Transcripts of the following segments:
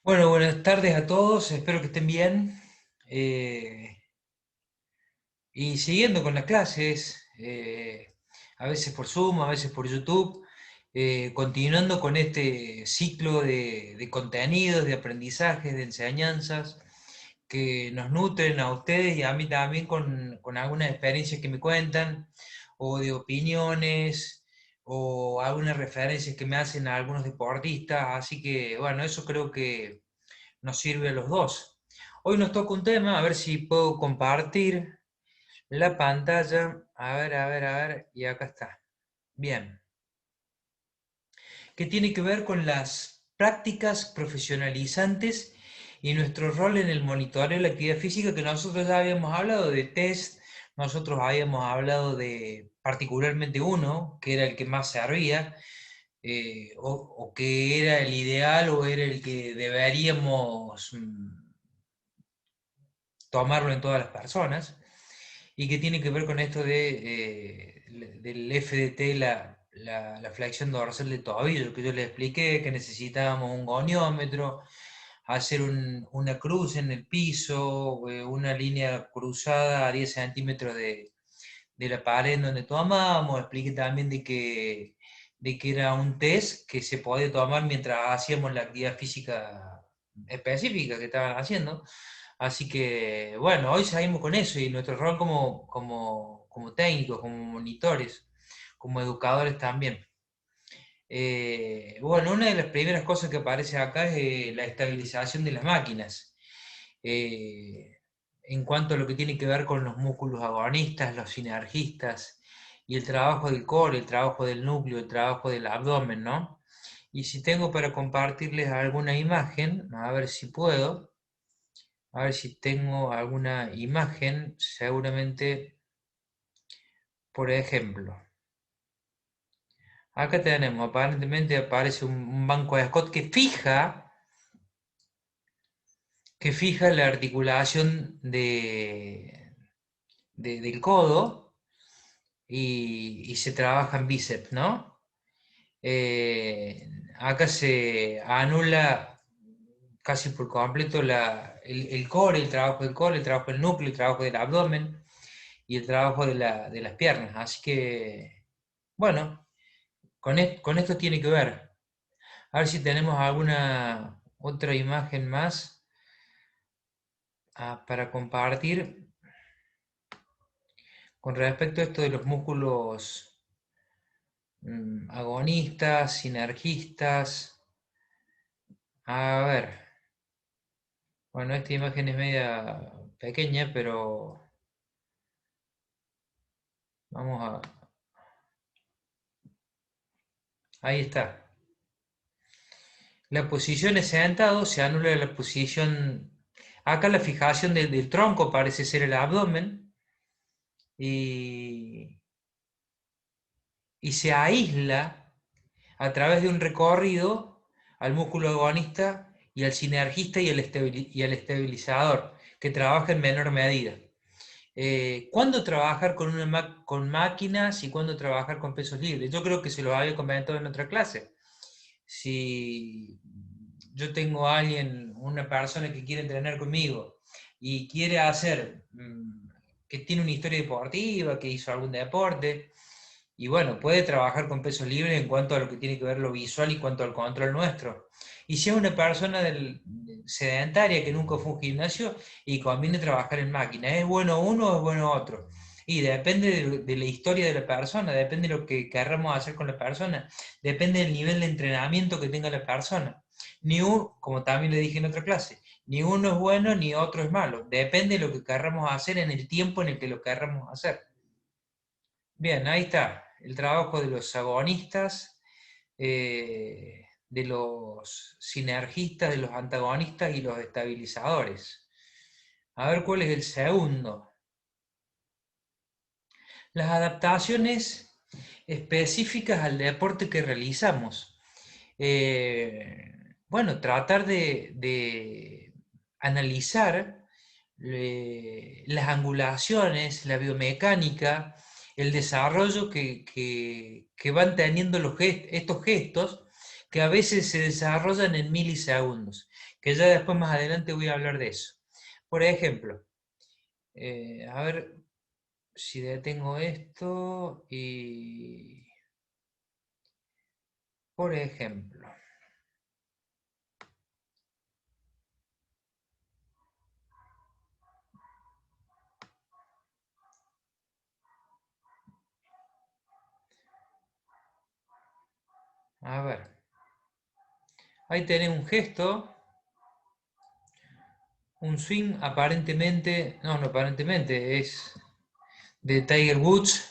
Bueno, buenas tardes a todos, espero que estén bien. Eh, y siguiendo con las clases, a veces por Zoom, a veces por YouTube, continuando con este ciclo de contenidos, de aprendizajes, de enseñanzas que nos nutren a ustedes y a mí también con algunas experiencias que me cuentan, o de opiniones, o algunas referencias que me hacen a algunos deportistas. Así que, bueno, eso creo que nos sirve a los dos. Hoy nos toca un tema, a ver si puedo compartir la pantalla. A ver, y acá está. Bien, que tiene que ver con las prácticas profesionalizantes y nuestro rol en el monitoreo de la actividad física, que nosotros ya habíamos hablado de test, nosotros habíamos hablado de particularmente uno, que era el que más servía, o que era el ideal o era el que deberíamos tomarlo en todas las personas, y que tiene que ver con esto del FDT, la flexión dorsal de tobillo, que yo les expliqué que necesitábamos un goniómetro, hacer una cruz en el piso, una línea cruzada a 10 centímetros de la pared en donde tomábamos. Expliqué también de que era un test que se podía tomar mientras hacíamos la actividad física específica que estaban haciendo. Así que, bueno, hoy seguimos con eso y nuestro rol como técnicos, como monitores, como educadores también. Bueno, una de las primeras cosas que aparece acá es la estabilización de las máquinas. eh, en cuanto a lo que tiene que ver con los músculos agonistas, los sinergistas, y el trabajo del core, el trabajo del núcleo, el trabajo del abdomen, ¿no? Y si tengo para compartirles alguna imagen, a ver si puedo. A ver si tengo alguna imagen, seguramente, por ejemplo. Acá tenemos, aparentemente aparece un banco de Scott que fija la articulación del codo, y se trabaja en bíceps, ¿no? Acá se anula casi por completo el core, el trabajo del core, el trabajo del núcleo, el trabajo del abdomen y el trabajo de las piernas. Así que, bueno, con esto tiene que ver. A ver si tenemos alguna otra imagen más, para compartir con respecto a esto de los músculos agonistas, sinergistas. A ver, bueno, esta imagen es media pequeña, pero vamos a... Ahí está. La posición es sentado, se anula la posición... Acá la fijación del tronco parece ser el abdomen, y, y se aísla a través de un recorrido al músculo agonista y al sinergista y al estabilizador, que trabaja en menor medida. ¿Cuándo trabajar con máquinas y cuándo trabajar con pesos libres? Yo creo que se lo había comentado en otra clase. Si yo tengo a alguien, una persona que quiere entrenar conmigo y quiere hacer, que tiene una historia deportiva, que hizo algún deporte, y bueno, puede trabajar con peso libre en cuanto a lo que tiene que ver lo visual y cuanto al control nuestro. Y si es una persona sedentaria que nunca fue a un gimnasio y conviene trabajar en máquina, ¿es bueno uno o es bueno otro? Y depende de la historia de la persona, depende de lo que querramos hacer con la persona, depende del nivel de entrenamiento que tenga la persona. Como también le dije en otra clase, ni uno es bueno ni otro es malo, depende de lo que querramos hacer en el tiempo en el que lo querramos hacer. Bien, ahí está el trabajo de los agonistas, de los sinergistas, de los antagonistas y los estabilizadores. A ver cuál es el segundo. Las adaptaciones específicas al deporte que realizamos. Eh, bueno, tratar de analizar las angulaciones, la biomecánica, el desarrollo que van teniendo estos gestos, que a veces se desarrollan en milisegundos. que ya después más adelante voy a hablar de eso. Por ejemplo, a ver si detengo esto y, por ejemplo, a ver, ahí tenés un gesto, un swing aparentemente, no aparentemente, es de Tiger Woods,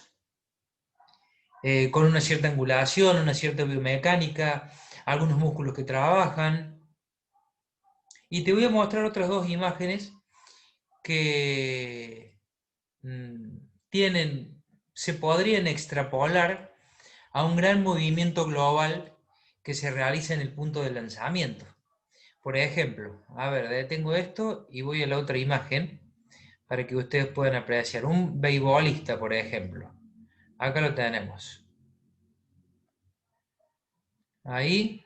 con una cierta angulación, una cierta biomecánica, algunos músculos que trabajan. Y te voy a mostrar otras dos imágenes que mm, tienen, se podrían extrapolar a un gran movimiento global que se realiza en el punto de lanzamiento. Por ejemplo, a ver, detengo esto y voy a la otra imagen para que ustedes puedan apreciar. Un beisbolista, por ejemplo. Acá lo tenemos. Ahí.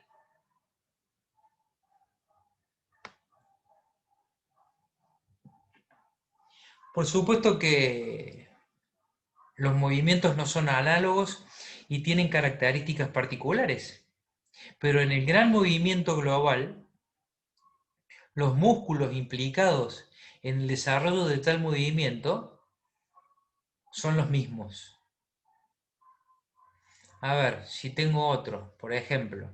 Por supuesto que los movimientos no son análogos y tienen características particulares, pero en el gran movimiento global, los músculos implicados en el desarrollo de tal movimiento son los mismos. A ver, si tengo otro, por ejemplo.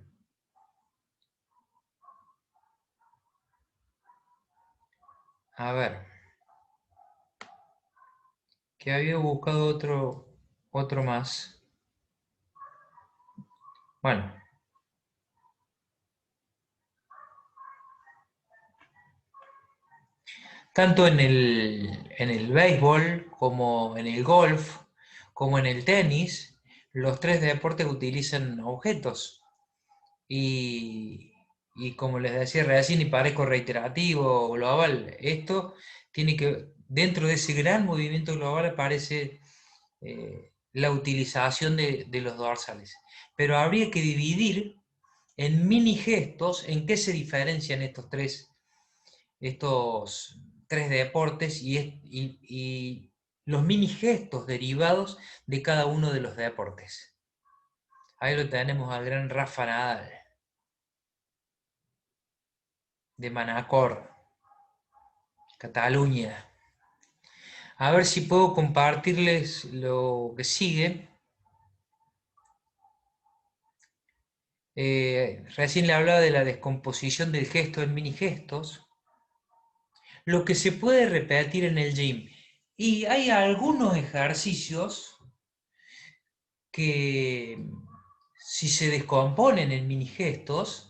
A ver, que había buscado otro más. Bueno, tanto en el béisbol como en el golf, como en el tenis, los tres deportes utilizan objetos. Y, y como les decía recién, y parezco reiterativo o global, esto tiene que, dentro de ese gran movimiento global aparece la utilización de los dorsales. Pero habría que dividir en mini gestos en qué se diferencian estos tres deportes y los mini gestos derivados de cada uno de los deportes. Ahí lo tenemos al gran Rafa Nadal, de Manacor, Cataluña. A ver si puedo compartirles lo que sigue. Recién le hablaba de la descomposición del gesto en mini gestos, lo que se puede repetir en el gym. Y hay algunos ejercicios que, si se descomponen en mini gestos,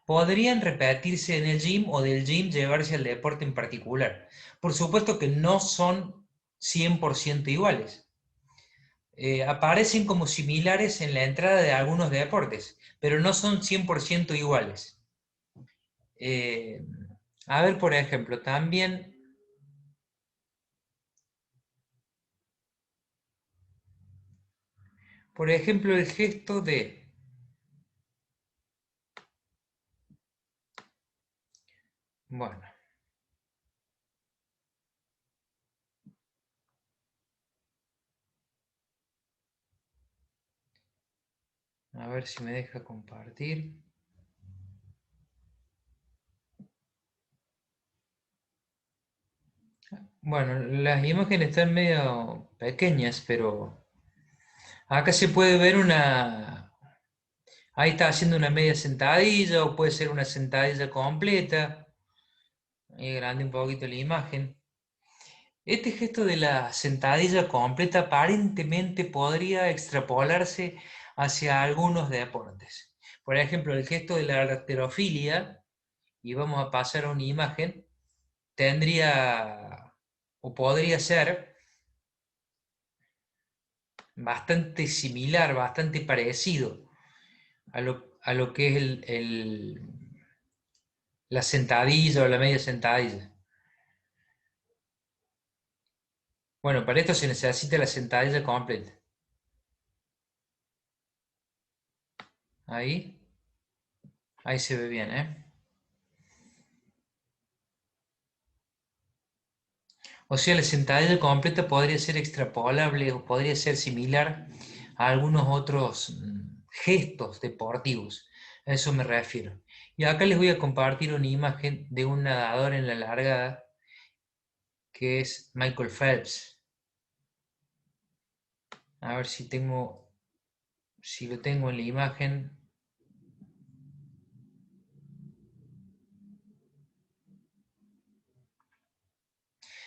podrían repetirse en el gym o del gym llevarse al deporte en particular. Por supuesto que no son 100% iguales. Aparecen como similares en la entrada de algunos deportes, pero no son 100% iguales. Eh, a ver, por ejemplo, también, por ejemplo, el gesto de, bueno, a ver si me deja compartir. Bueno, las imágenes están medio pequeñas, pero acá se puede ver una. Ahí está haciendo una media sentadilla o puede ser una sentadilla completa. Ahí grande un poquito la imagen. Este gesto de la sentadilla completa aparentemente podría extrapolarse hacia algunos deportes. Por ejemplo, el gesto de la halterofilia, y vamos a pasar a una imagen, tendría o podría ser bastante similar, bastante parecido a lo que es la sentadilla o la media sentadilla. Bueno, para esto se necesita la sentadilla completa. Ahí se ve bien, ¿eh? O sea, la sentadilla completa podría ser extrapolable o podría ser similar a algunos otros gestos deportivos. A eso me refiero. Y acá les voy a compartir una imagen de un nadador en la largada que es Michael Phelps. A ver si lo tengo en la imagen.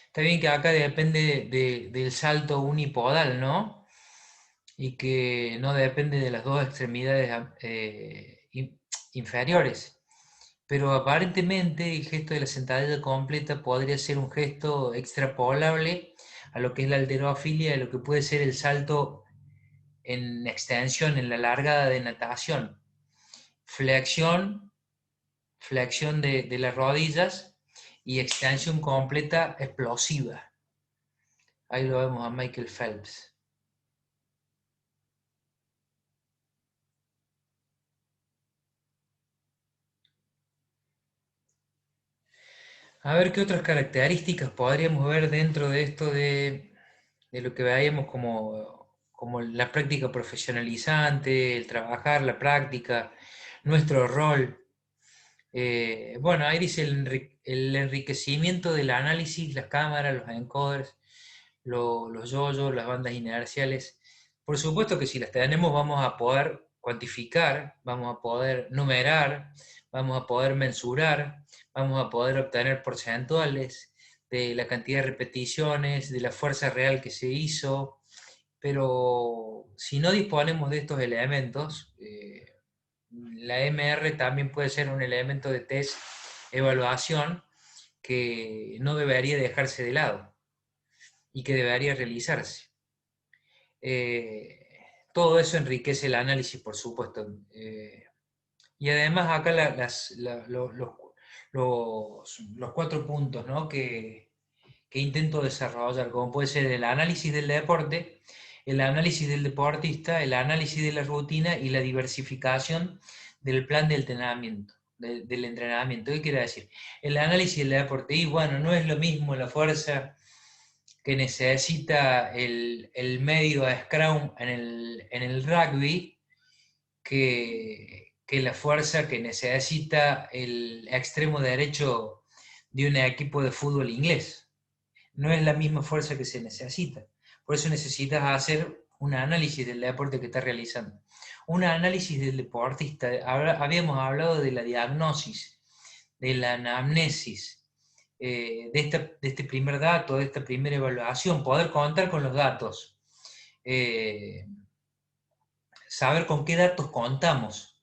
Está bien que acá depende del salto unipodal, ¿no? Y que no depende de las dos extremidades inferiores. Pero aparentemente el gesto de la sentadilla completa podría ser un gesto extrapolable a lo que es la halterofilia, a lo que puede ser el salto en extensión, en la largada de natación. Flexión, flexión de las rodillas y extensión completa explosiva. Ahí lo vemos a Michael Phelps. A ver qué otras características podríamos ver dentro de esto de lo que veíamos como la práctica profesionalizante, el trabajar, la práctica, nuestro rol. Bueno, ahí dice el enriquecimiento del análisis, las cámaras, los encoders, los yoyos, las bandas inerciales. Por supuesto que si las tenemos vamos a poder cuantificar, vamos a poder numerar, vamos a poder mensurar, vamos a poder obtener porcentuales de la cantidad de repeticiones, de la fuerza real que se hizo, pero si no disponemos de estos elementos, la MR también puede ser un elemento de test evaluación que no debería dejarse de lado y que debería realizarse. Eh, Todo eso enriquece el análisis, por supuesto. Y además acá los 4 puntos, ¿no? que intento desarrollar, como puede ser el análisis del deporte, el análisis del deportista, el análisis de la rutina y la diversificación del plan de entrenamiento, del entrenamiento. ¿Qué quiere decir? El análisis del deporte, y bueno, no es lo mismo la fuerza que necesita el medio a Scrum en el rugby que la fuerza que necesita el extremo derecho de un equipo de fútbol inglés. No es la misma fuerza que se necesita. Por eso necesitas hacer un análisis del deporte que estás realizando. Un análisis del deportista. Habíamos hablado de la diagnosis, de la anamnesis, de este primer dato, de esta primera evaluación, poder contar con los datos, eh, saber con qué datos contamos,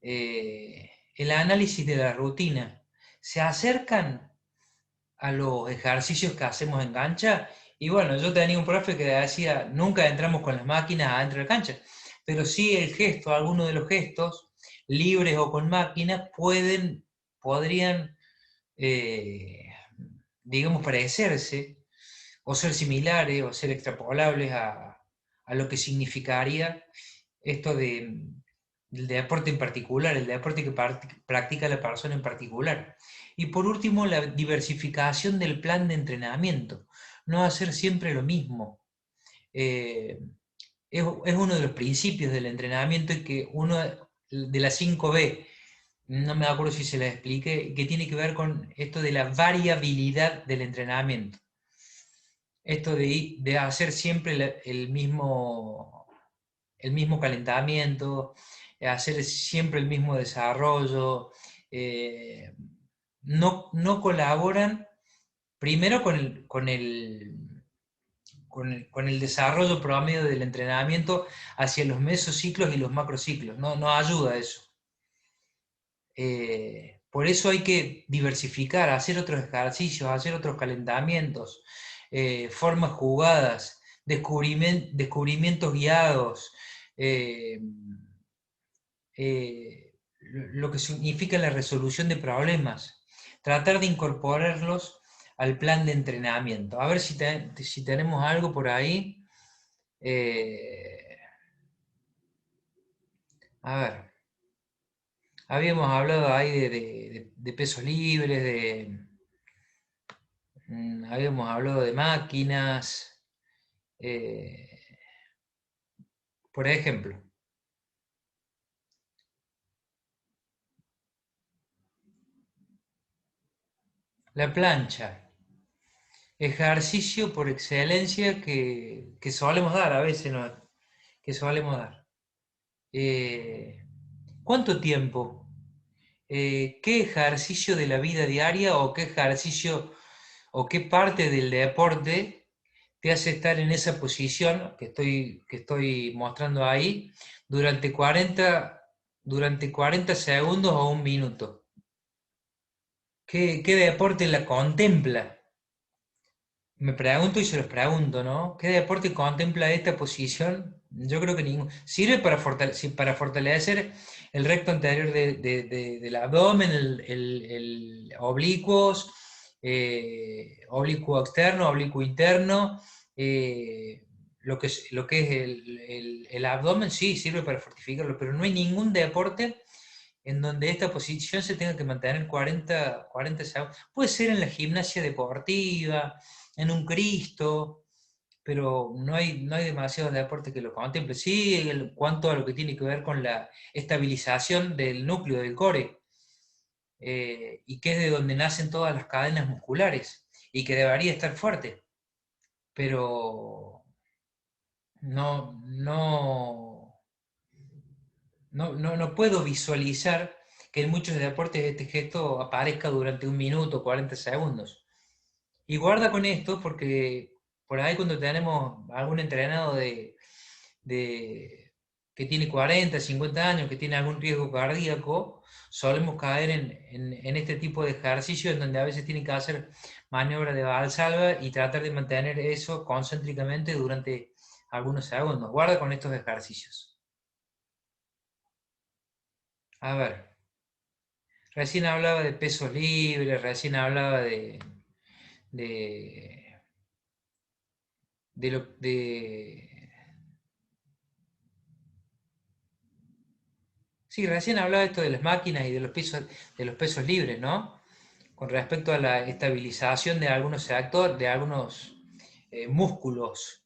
el análisis de la rutina. ¿Se acercan a los ejercicios que hacemos en cancha? Y bueno, yo tenía un profe que decía, nunca entramos con las máquinas adentro de la cancha, pero sí el gesto, algunos de los gestos, libres o con máquinas, podrían, eh, digamos, parecerse, o ser similares, o ser extrapolables a lo que significaría esto del deporte en particular, el deporte que practica la persona en particular. Y por último, la diversificación del plan de entrenamiento, no hacer siempre lo mismo. Eh, es uno de los principios del entrenamiento y que uno de las 5B, no me acuerdo si se las expliqué, que tiene que ver con esto de la variabilidad del entrenamiento. Esto de hacer siempre el mismo calentamiento, hacer siempre el mismo desarrollo, eh, no colaboran primero con el desarrollo promedio del entrenamiento hacia los mesociclos y los macrociclos, no ayuda a eso. Por eso hay que diversificar, hacer otros ejercicios, hacer otros calentamientos, formas jugadas, descubrimientos guiados, eh, lo que significa la resolución de problemas, tratar de incorporarlos al plan de entrenamiento. A ver si tenemos algo por ahí. Eh, a ver, habíamos hablado ahí de pesos libres, Habíamos hablado de máquinas, por ejemplo, la plancha, ejercicio por excelencia que solemos dar a veces, ¿no? Que solemos dar. Eh, ¿Cuánto tiempo? ¿Qué ejercicio de la vida diaria o qué ejercicio o qué parte del deporte te hace estar en esa posición que estoy mostrando ahí durante 40 segundos o un minuto? ¿Qué deporte la contempla? Me pregunto y se los pregunto, ¿no? ¿Qué deporte contempla esta posición? Yo creo que ninguno. Sirve para fortalecer el recto anterior del abdomen, el oblicuos, oblicuo externo, oblicuo interno. Lo que es el abdomen, sí, sirve para fortificarlo, pero no hay ningún deporte en donde esta posición se tenga que mantener 40 segundos. Puede ser en la gimnasia deportiva, en un Cristo, pero no hay demasiados deportes que lo contemplen. Sí, cuanto a lo que tiene que ver con la estabilización del núcleo del core, y que es de donde nacen todas las cadenas musculares, y que debería estar fuerte, pero no, no puedo visualizar que en muchos deportes este gesto aparezca durante un minuto, 40 segundos. Y guarda con esto porque por ahí cuando tenemos algún entrenado de- que tiene 40, 50 años, que tiene algún riesgo cardíaco, solemos caer en este tipo de ejercicios en donde a veces tienen que hacer maniobras de valsalva y tratar de mantener eso concéntricamente durante algunos segundos. Guarda con estos ejercicios. A ver, recién hablaba de pesos libres, recién hablaba de, de. Sí, recién hablaba esto de las máquinas y de los pesos libres, ¿no? Con respecto a la estabilización de algunos sectores, de algunos músculos,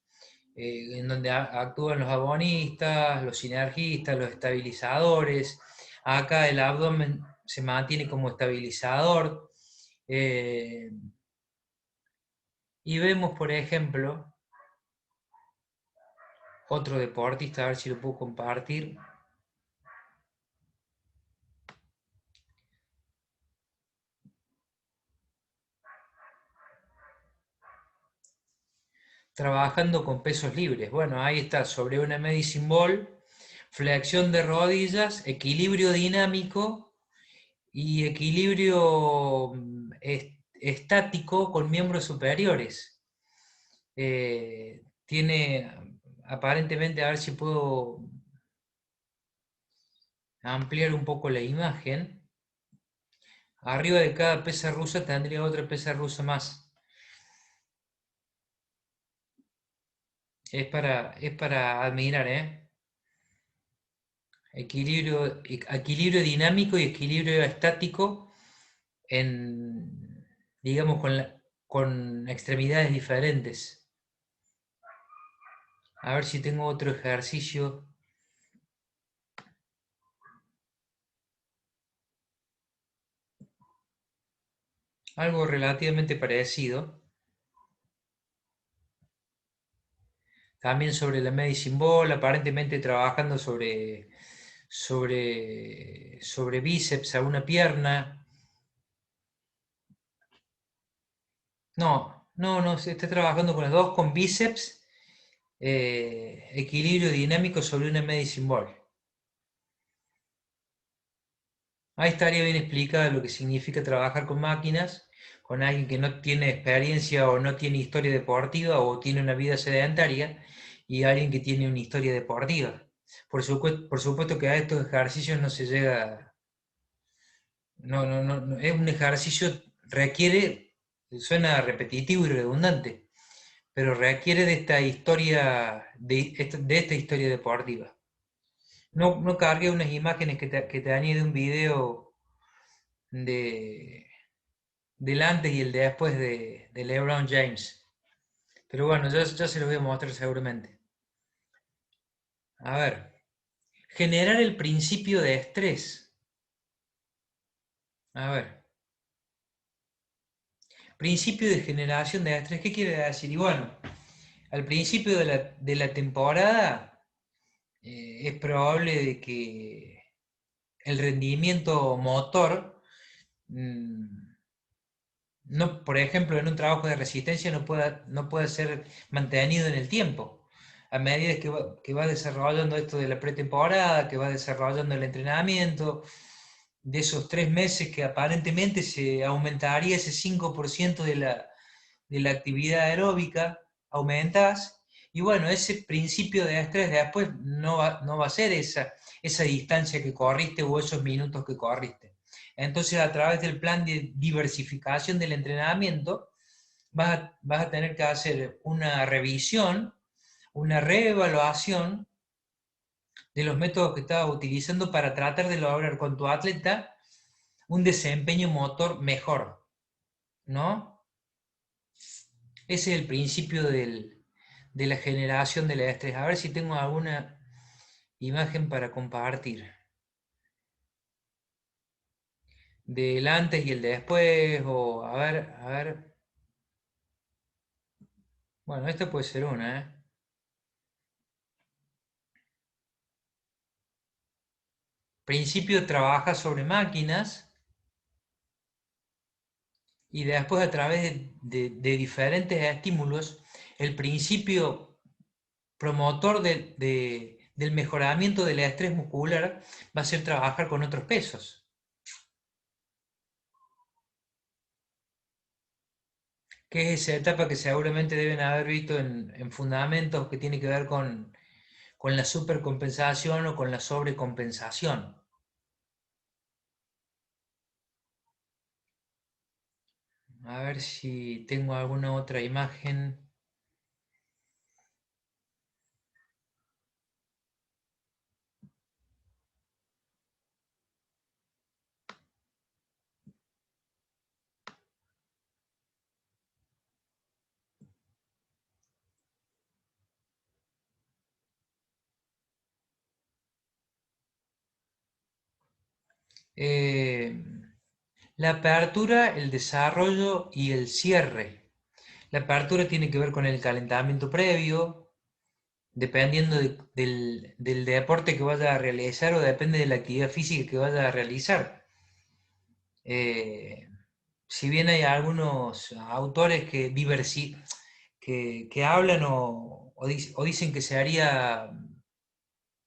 en donde actúan los agonistas, los sinergistas, los estabilizadores. Acá el abdomen se mantiene como estabilizador. eh, y vemos, por ejemplo, otro deportista, a ver si lo puedo compartir, trabajando con pesos libres. Bueno, ahí está, sobre una medicine ball, flexión de rodillas, equilibrio dinámico y equilibrio estático con miembros superiores. Tiene aparentemente, a ver si puedo ampliar un poco la imagen. Arriba de cada pesa rusa tendría otra pesa rusa más. Es para admirar, ¿eh? Equilibrio dinámico y equilibrio estático en, digamos, con extremidades diferentes. A ver si tengo otro ejercicio. Algo relativamente parecido. También sobre la medicine ball, aparentemente trabajando sobre bíceps a una pierna. No, se está trabajando con las dos, con bíceps, equilibrio dinámico sobre una medicine ball. Ahí estaría bien explicado lo que significa trabajar con máquinas, con alguien que no tiene experiencia o no tiene historia deportiva o tiene una vida sedentaria y alguien que tiene una historia deportiva. Por supuesto que a estos ejercicios no se llega, no, es un ejercicio, suena repetitivo y redundante, pero requiere de esta historia, de esta historia deportiva. No cargué unas imágenes que te añade un video de, del antes y el después de LeBron James. Pero bueno, ya se los voy a mostrar seguramente. A ver, generar el principio de estrés. A ver, principio de generación de estrés, ¿qué quiere decir? Y bueno, al principio de la temporada es probable de que el rendimiento motor, no, por ejemplo, en un trabajo de resistencia no pueda ser mantenido en el tiempo. A medida que va desarrollando esto de la pretemporada, que va desarrollando el entrenamiento, de esos 3 meses que aparentemente se aumentaría ese 5% de la actividad aeróbica, aumentás, y bueno, ese principio de estrés después no va a ser esa distancia que corriste o esos minutos que corriste. Entonces, a través del plan de diversificación del entrenamiento, vas a tener que hacer una revisión, una reevaluación de los métodos que estabas utilizando para tratar de lograr con tu atleta un desempeño motor mejor, ¿no? Ese es el principio de la generación del estrés. A ver si tengo alguna imagen para compartir. Del antes y el después, o a ver. Bueno, esta puede ser una, ¿eh? Principio trabaja sobre máquinas y después a través de diferentes estímulos, el principio promotor del mejoramiento del estrés muscular va a ser trabajar con otros pesos. Que es esa etapa que seguramente deben haber visto en fundamentos que tiene que ver con la supercompensación o con la sobrecompensación. A ver si tengo alguna otra imagen. Eh, la apertura, el desarrollo y el cierre. La apertura tiene que ver con el calentamiento previo, dependiendo del deporte que vaya a realizar o depende de la actividad física que vaya a realizar. Si bien hay algunos autores que hablan o dicen que se haría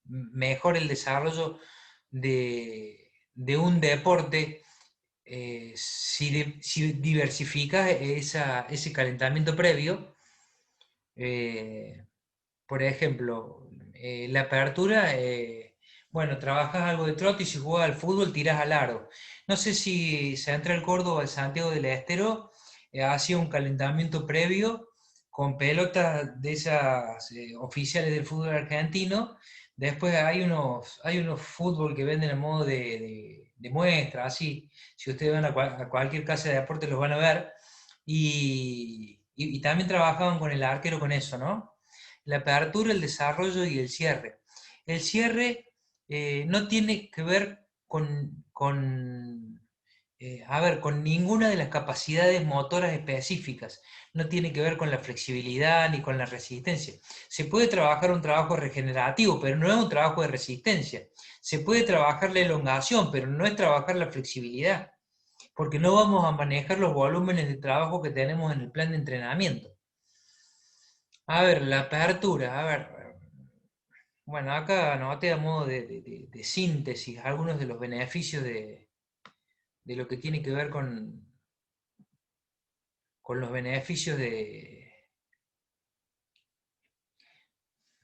mejor el desarrollo de un deporte si diversificas ese calentamiento previo. eh, por ejemplo, la apertura, bueno, trabajas algo de trote y si juegas al fútbol tirás al aro. No sé si Central Córdoba, el Santiago del Estero, hacía un calentamiento previo con pelotas de esas oficiales del fútbol argentino. Después hay unos fútbol que venden a modo de muestra, así. Si ustedes van a cualquier casa de deporte los van a ver. Y también trabajaban con el arquero con eso, ¿no? La apertura, el desarrollo y el cierre. El cierre no tiene que ver a ver, con ninguna de las capacidades motoras específicas. No tiene que ver con la flexibilidad ni con la resistencia. Se puede trabajar un trabajo regenerativo, pero no es un trabajo de resistencia. Se puede trabajar la elongación, pero no es trabajar la flexibilidad, porque no vamos a manejar los volúmenes de trabajo que tenemos en el plan de entrenamiento. A ver, la apertura, a ver, bueno, acá anoté a modo de síntesis algunos de los beneficios de lo que tiene que ver con los beneficios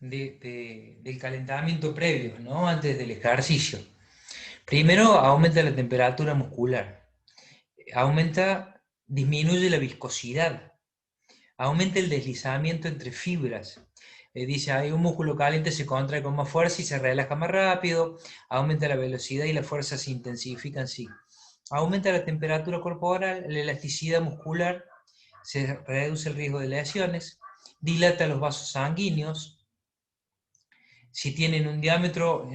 del calentamiento previo, ¿no? Antes del ejercicio. Primero, aumenta la temperatura muscular, disminuye la viscosidad, aumenta el deslizamiento entre fibras. Dice, hay un músculo caliente, se contrae con más fuerza y se relaja más rápido, aumenta la velocidad y la fuerza se intensifica en sí. Aumenta la temperatura corporal, la elasticidad muscular, se reduce el riesgo de lesiones, dilata los vasos sanguíneos, si tienen un diámetro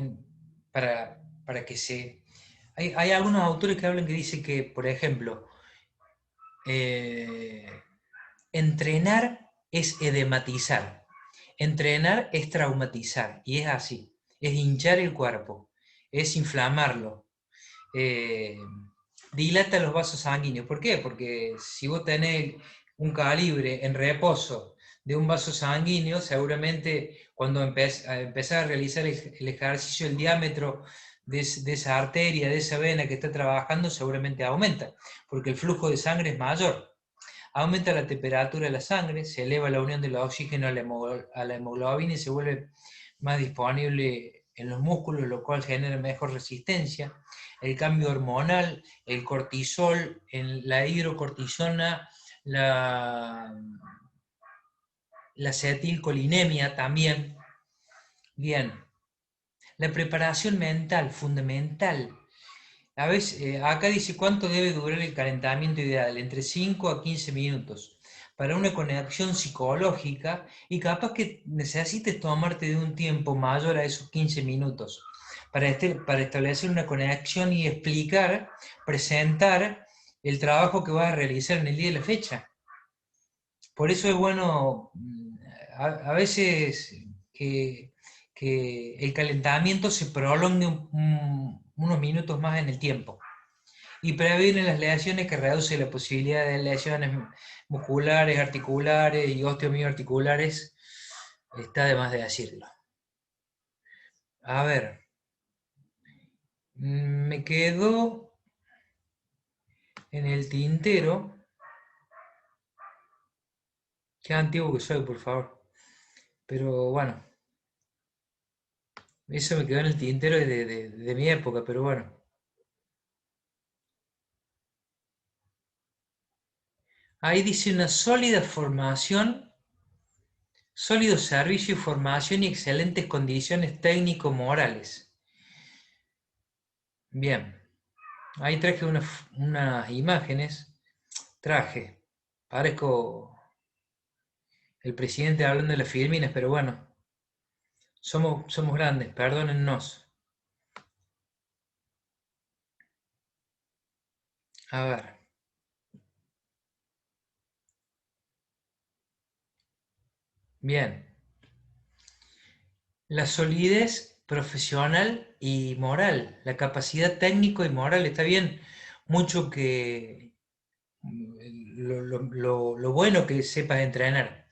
para que se... Hay algunos autores que hablan que dicen que, por ejemplo, eh, entrenar es edematizar, entrenar es traumatizar, y es así, es hinchar el cuerpo, es inflamarlo, eh, dilata los vasos sanguíneos. ¿Por qué? Porque si vos tenés un calibre en reposo de un vaso sanguíneo, seguramente cuando empezás a realizar el ejercicio, el diámetro de esa arteria, de esa vena que está trabajando, seguramente aumenta, porque el flujo de sangre es mayor. Aumenta la temperatura de la sangre, se eleva la unión del oxígeno a la hemoglobina y se vuelve más disponible en los músculos, lo cual genera mejor resistencia. El cambio hormonal, el cortisol, la hidrocortisona, la acetilcolinemia también. Bien, la preparación mental, fundamental. A veces, acá dice cuánto debe durar el calentamiento ideal, entre 5 a 15 minutos, para una conexión psicológica, y capaz que necesites tomarte de un tiempo mayor a esos 15 minutos, para establecer una conexión y explicar, presentar el trabajo que vas a realizar en el día de la fecha. Por eso es bueno a veces que el calentamiento se prolongue unos minutos más en el tiempo y previene las lesiones, que reduce la posibilidad de lesiones musculares, articulares y osteomioarticulares. Está de más de decirlo. A ver, me quedo en el tintero. Qué antiguo que soy, por favor. Pero bueno, eso me quedó en el tintero de mi época, pero bueno. Ahí dice una sólida formación, sólido servicio y formación y excelentes condiciones técnico-morales. Bien, ahí traje unas imágenes. Parezco el presidente hablando de las Filipinas, pero bueno, somos grandes, perdónennos. A ver, bien. La solidez profesional y moral, la capacidad técnico y moral, está bien mucho que lo bueno que sepas entrenar,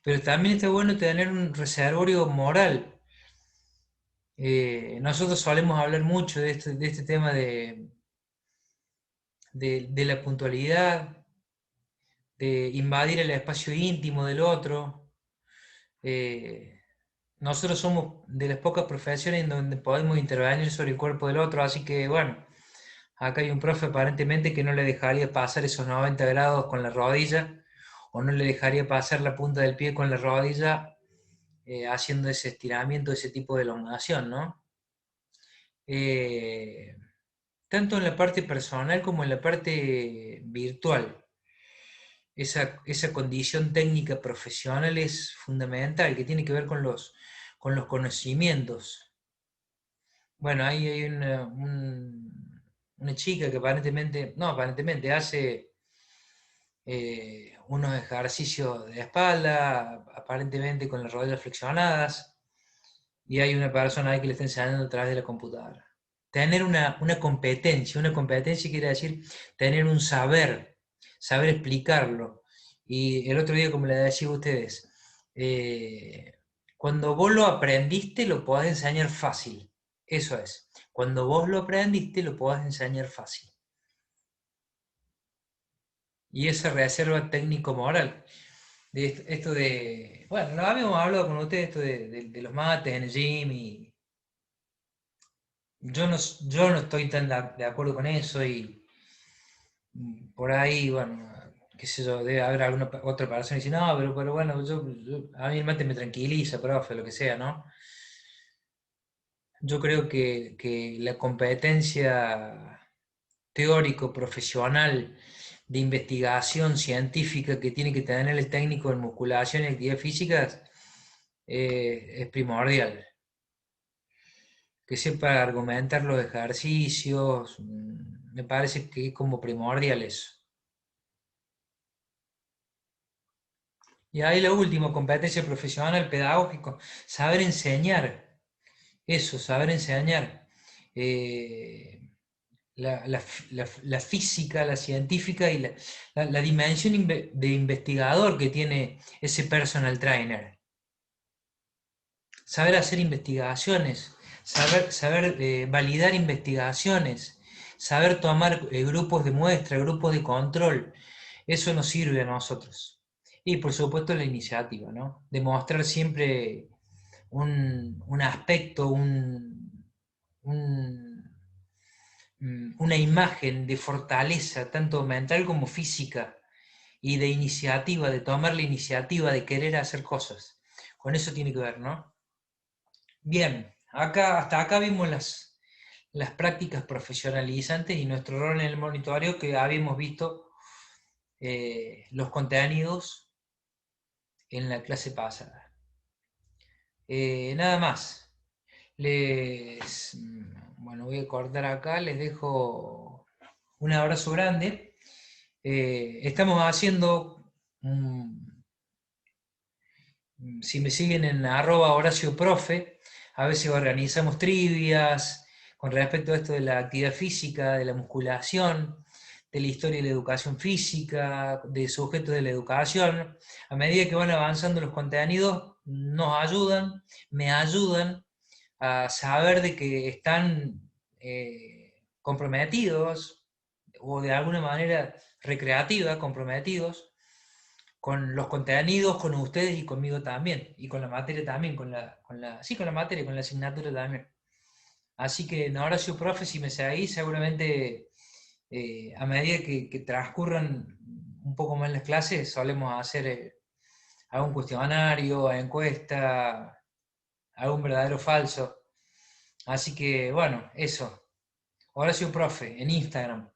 pero también está bueno tener un reservorio moral. Nosotros solemos hablar mucho de este tema de la puntualidad, de invadir el espacio íntimo del otro. Eh, Nosotros somos de las pocas profesiones en donde podemos intervenir sobre el cuerpo del otro, así que bueno, acá hay un profe aparentemente que no le dejaría pasar esos 90 grados con la rodilla, o no le dejaría pasar la punta del pie con la rodilla, haciendo ese estiramiento, ese tipo de elongación, ¿no? Eh, Tanto en la parte personal como en la parte virtual. Esa condición técnica profesional es fundamental, que tiene que ver con los conocimientos. Bueno, ahí hay una chica que aparentemente, no, aparentemente hace unos ejercicios de espalda, aparentemente con las rodillas flexionadas, y hay una persona ahí que le está enseñando a través de la computadora. Tener una competencia quiere decir tener un saber, saber explicarlo. Y el otro día, como le decía a ustedes, cuando vos lo aprendiste, lo podés enseñar fácil. Eso es. Cuando vos lo aprendiste, lo podés enseñar fácil. Y esa reserva técnico-moral. De esto de. Bueno, no habíamos hablado con ustedes esto de los mates en el gym y yo no estoy tan de acuerdo con eso y por ahí, bueno, qué sé yo, debe haber alguna otra persona que dice, no, pero bueno, a mí el mate me tranquiliza, profe, lo que sea, ¿no? Yo creo que la competencia teórico, profesional, de investigación científica que tiene que tener el técnico en musculación y actividad física es primordial. Que sepa argumentar los ejercicios, me parece que es como primordial eso. Y ahí lo último, competencia profesional, pedagógico, saber enseñar, eso, saber enseñar. Eh, la física, la científica y la dimensión de investigador que tiene ese personal trainer. Saber hacer investigaciones, saber validar investigaciones, saber tomar grupos de muestra, grupos de control. Eso nos sirve a nosotros. Y por supuesto la iniciativa, ¿no? Demostrar siempre un aspecto, un, una imagen de fortaleza, tanto mental como física, y de iniciativa, de tomar la iniciativa, de querer hacer cosas. Con eso tiene que ver, ¿no? Bien, hasta acá vimos las prácticas profesionalizantes y nuestro rol en el monitoreo, que habíamos visto los contenidos en la clase pasada. Nada más. Bueno, voy a cortar acá, les dejo un abrazo grande. Estamos haciendo, si me siguen en @HoracioProfe, a veces organizamos trivias con respecto a esto de la actividad física, de la musculación, de la historia de la educación física, de sujetos de la educación. A medida que van avanzando los contenidos, nos ayudan, me ayudan a saber de que están comprometidos o de alguna manera recreativa, comprometidos con los contenidos, con ustedes y conmigo también, y con la materia también, sí, con la materia, con la asignatura también. Así que en Horacio Profe, si me seguís, seguramente a medida que transcurran un poco más las clases, solemos hacer algún cuestionario, encuesta, algún verdadero o falso. Así que bueno, eso. Horacio Profe, en Instagram.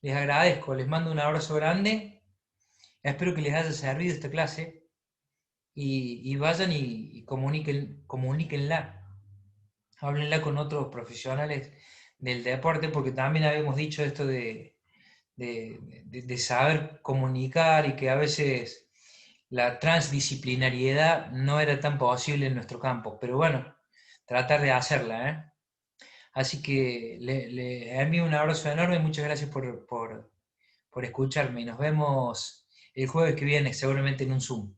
Les agradezco, les mando un abrazo grande. Espero que les haya servido esta clase y vayan y comuníquenla. Háblenla con otros profesionales del deporte, porque también habíamos dicho esto de saber comunicar y que a veces la transdisciplinariedad no era tan posible en nuestro campo. Pero bueno, tratar de hacerla, ¿eh? Así que le envío un abrazo enorme, muchas gracias por escucharme y nos vemos el jueves que viene, seguramente en un Zoom.